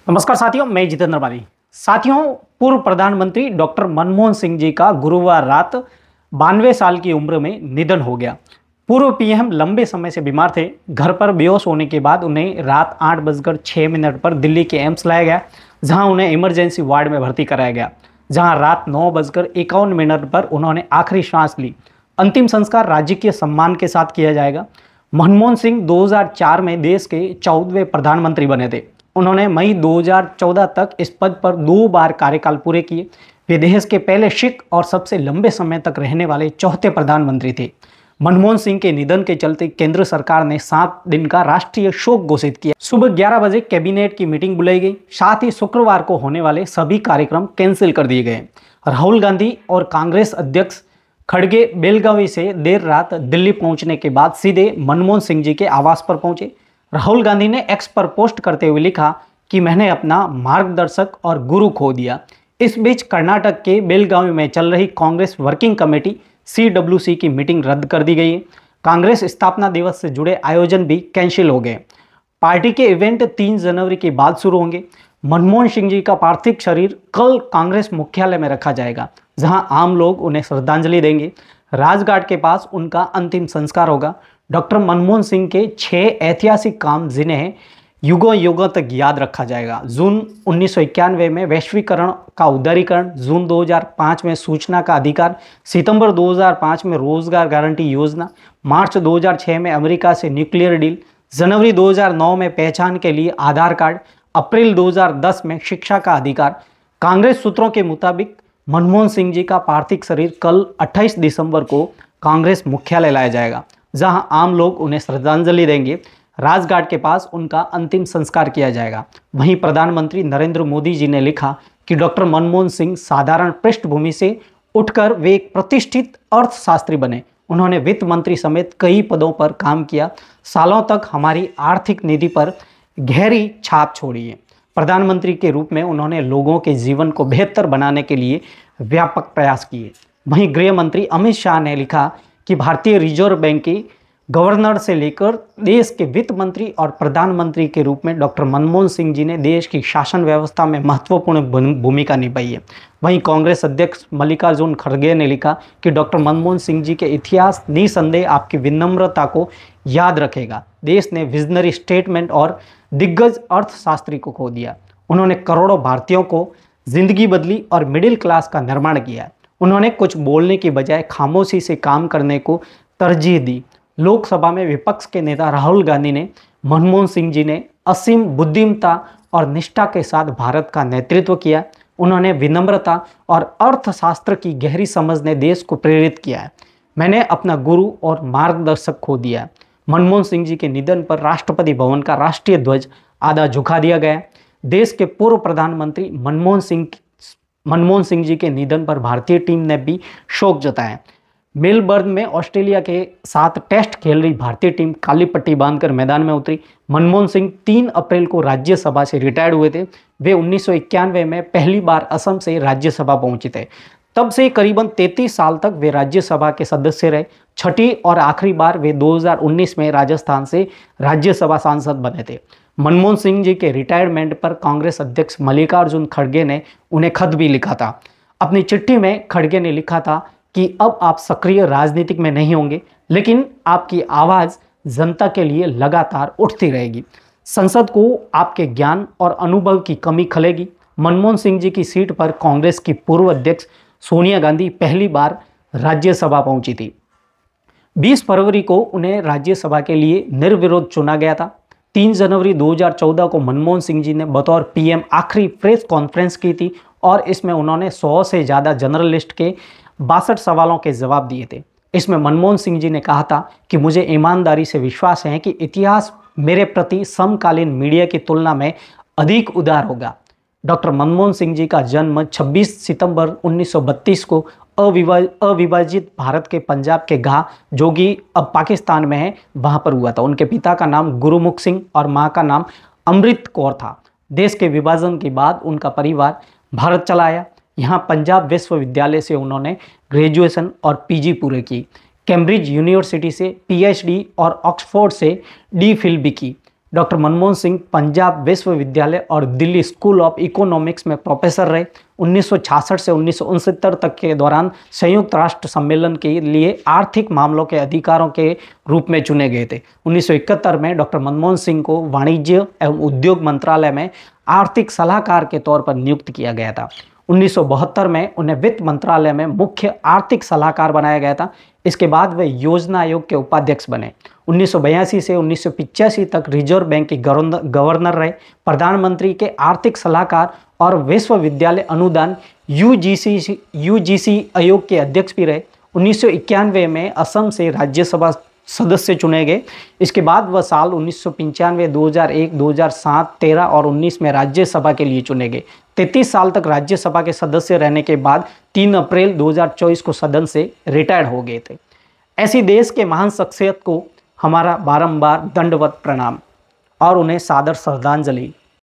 नमस्कार साथियों, मैं जितेंद्र बाली। साथियों, पूर्व प्रधानमंत्री डॉक्टर मनमोहन सिंह जी का गुरुवार रात 92 साल की उम्र में निधन हो गया। पूर्व पीएम लंबे समय से बीमार थे। घर पर बेहोश होने के बाद उन्हें रात 8:06 पर दिल्ली के एम्स लाया गया, जहां उन्हें इमरजेंसी वार्ड में भर्ती कराया गया, जहां रात 9:51 पर उन्होंने आखिरी सांस ली। अंतिम संस्कार राजकीय सम्मान के साथ किया जाएगा। मनमोहन सिंह 2004 में देश के 14वें प्रधानमंत्री बने थे। उन्होंने मई 2014 तक इस पद पर 2 बार कार्यकाल पूरे किए। वे देश के पहले सिख और सबसे लंबे समय तक रहने वाले चौथे प्रधानमंत्री थे। मनमोहन सिंह के निधन के चलते केंद्र सरकार ने 7 दिन का राष्ट्रीय शोक घोषित किया। सुबह 11 बजे कैबिनेट की मीटिंग बुलाई गई। साथ ही शुक्रवार को होने वाले सभी कार्यक्रम कैंसिल कर दिए गए। राहुल गांधी और कांग्रेस अध्यक्ष खड़गे बेलगावी से देर रात दिल्ली पहुंचने के बाद सीधे मनमोहन सिंह जी के आवास पर पहुंचे। राहुल गांधी ने एक्स पर पोस्ट करते हुए लिखा कि मैंने अपना मार्गदर्शक और गुरु खो दिया। इस बीच कर्नाटक के बेलगावी में चल रही कांग्रेस वर्किंग कमेटी CWC की मीटिंग रद्द कर दी गई है। कांग्रेस स्थापना दिवस से जुड़े आयोजन भी कैंसिल हो गए। पार्टी के इवेंट 3 जनवरी के बाद शुरू होंगे। मनमोहन सिंह जी का पार्थिव शरीर कल कांग्रेस मुख्यालय में रखा जाएगा, जहां आम लोग उन्हें श्रद्धांजलि देंगे। राजघाट के पास उनका अंतिम संस्कार होगा। डॉक्टर मनमोहन सिंह के 6 ऐतिहासिक काम, जिन्हें युगों युगों तक याद रखा जाएगा। जून 1991 में वैश्वीकरण का उदारीकरण, जून 2005 में सूचना का अधिकार, सितंबर 2005 में रोजगार गारंटी योजना, मार्च 2006 में अमेरिका से न्यूक्लियर डील, जनवरी 2009 में पहचान के लिए आधार कार्ड, अप्रैल 2010 में शिक्षा का अधिकार। कांग्रेस सूत्रों के मुताबिक मनमोहन सिंह जी का पार्थिव शरीर कल 28 दिसंबर को कांग्रेस मुख्यालय लाया जाएगा, जहां आम लोग उन्हें श्रद्धांजलि देंगे। राजघाट के पास उनका अंतिम संस्कार किया जाएगा। वहीं प्रधानमंत्री नरेंद्र मोदी जी ने लिखा कि डॉक्टर मनमोहन सिंह साधारण पृष्ठभूमि से उठकर वे एक प्रतिष्ठित अर्थशास्त्री बने। उन्होंने वित्त मंत्री समेत कई पदों पर काम किया। सालों तक हमारी आर्थिक नीति पर गहरी छाप छोड़ी है। प्रधानमंत्री के रूप में उन्होंने लोगों के जीवन को बेहतर बनाने के लिए व्यापक प्रयास किए। वहीं गृह मंत्री अमित शाह ने लिखा कि भारतीय रिजर्व बैंक के गवर्नर से लेकर देश के वित्त मंत्री और प्रधानमंत्री के रूप में डॉक्टर मनमोहन सिंह जी ने देश की शासन व्यवस्था में महत्वपूर्ण भूमिका निभाई है। वहीं कांग्रेस अध्यक्ष मल्लिकार्जुन खड़गे ने लिखा कि डॉक्टर मनमोहन सिंह जी के इतिहास निसंदेह आपकी विनम्रता को याद रखेगा। देश ने विजनरी स्टेटमेंट और दिग्गज अर्थशास्त्री को खो दिया। उन्होंने करोड़ों भारतीयों को जिंदगी बदली और मिडिल क्लास का निर्माण किया। उन्होंने कुछ बोलने की बजाय खामोशी से काम करने को तरजीह दी। लोकसभा में विपक्ष के नेता राहुल गांधी ने मनमोहन सिंह जी ने असीम बुद्धिमत्ता और निष्ठा के साथ भारत का नेतृत्व किया। उन्होंने विनम्रता और अर्थशास्त्र की गहरी समझ ने देश को प्रेरित किया है। मैंने अपना गुरु और मार्गदर्शक खो दिया। मनमोहन सिंह जी के निधन पर राष्ट्रपति भवन का राष्ट्रीय ध्वज आधा झुका दिया गया। देश के पूर्व प्रधानमंत्री मनमोहन सिंह जी के निधन पर भारतीय टीम ने भी शोक जताया। मेलबर्न में ऑस्ट्रेलिया के साथ टेस्ट खेल रही भारतीय टीम काली पट्टी बांधकर मैदान में उतरी। मनमोहन सिंह 3 अप्रैल को राज्यसभा से रिटायर्ड हुए थे। वे 1991 में पहली बार असम से राज्यसभा पहुंचे थे। तब से करीबन 33 साल तक वे राज्यसभा के सदस्य रहे। छठी और आखिरी बार वे 2019 में राजस्थान से राज्यसभा सांसद बने थे। मनमोहन सिंह जी के रिटायरमेंट पर कांग्रेस अध्यक्ष मल्लिकार्जुन खड़गे ने उन्हें खत भी लिखा था। अपनी चिट्ठी में खड़गे ने लिखा था कि अब आप सक्रिय राजनीतिक में नहीं होंगे, लेकिन आपकी आवाज़ जनता के लिए लगातार उठती रहेगी। संसद को आपके ज्ञान और अनुभव की कमी खलेगी। मनमोहन सिंह जी की सीट पर कांग्रेस की पूर्व अध्यक्ष सोनिया गांधी पहली बार राज्यसभा पहुंची थी। 20 फरवरी को उन्हें राज्यसभा के लिए निर्विरोध चुना गया था। 3 जनवरी 2014 को मनमोहन सिंह जी ने बतौर पीएम आखिरी प्रेस कॉन्फ्रेंस की थी और इसमें उन्होंने 100 से ज़्यादा जर्नलिस्ट के 62 सवालों के जवाब दिए थे। इसमें मनमोहन सिंह जी ने कहा था कि मुझे ईमानदारी से विश्वास है कि इतिहास मेरे प्रति समकालीन मीडिया की तुलना में अधिक उदार होगा। डॉक्टर मनमोहन सिंह जी का जन्म 26 सितंबर 1932 को अविभाजित भारत के पंजाब के घा, जो कि अब पाकिस्तान में है, वहाँ पर हुआ था। उनके पिता का नाम गुरुमुख सिंह और माँ का नाम अमृत कौर था। देश के विभाजन के बाद उनका परिवार भारत चला आया। यहाँ पंजाब विश्वविद्यालय से उन्होंने ग्रेजुएशन और पीजी पूरे की। कैम्ब्रिज यूनिवर्सिटी से पीएचडी और ऑक्सफोर्ड से डी फिल भी की। डॉक्टर मनमोहन सिंह पंजाब विश्वविद्यालय और दिल्ली स्कूल ऑफ इकोनॉमिक्स में प्रोफेसर रहे। 1966 से 1969 तक के दौरान संयुक्त राष्ट्र सम्मेलन के लिए आर्थिक मामलों के अधिकारों के रूप में चुने गए थे। 1971 में डॉक्टर मनमोहन सिंह को वाणिज्य एवं उद्योग मंत्रालय में आर्थिक सलाहकार के तौर पर नियुक्त किया गया था। 1972 में उन्हें वित्त मंत्रालय में मुख्य आर्थिक सलाहकार बनाया गया था। इसके बाद वे योजना आयोग के उपाध्यक्ष बने। 1982 से 1985 तक रिजर्व बैंक के गवर्नर रहे। प्रधानमंत्री के आर्थिक सलाहकार और विश्वविद्यालय अनुदान यूजीसी आयोग के अध्यक्ष भी रहे। 1991 में असम से राज्यसभा सदस्य चुने गए। इसके बाद वह साल 1995, 2001, 2007, 13 और 19 में राज्यसभा के लिए चुने गए। 33 साल तक राज्यसभा के सदस्य रहने के बाद 3 अप्रैल 2024 को सदन से रिटायर्ड हो गए थे। ऐसी देश के महान शख्सियत को हमारा बारंबार दंडवत प्रणाम और उन्हें सादर श्रद्धांजलि।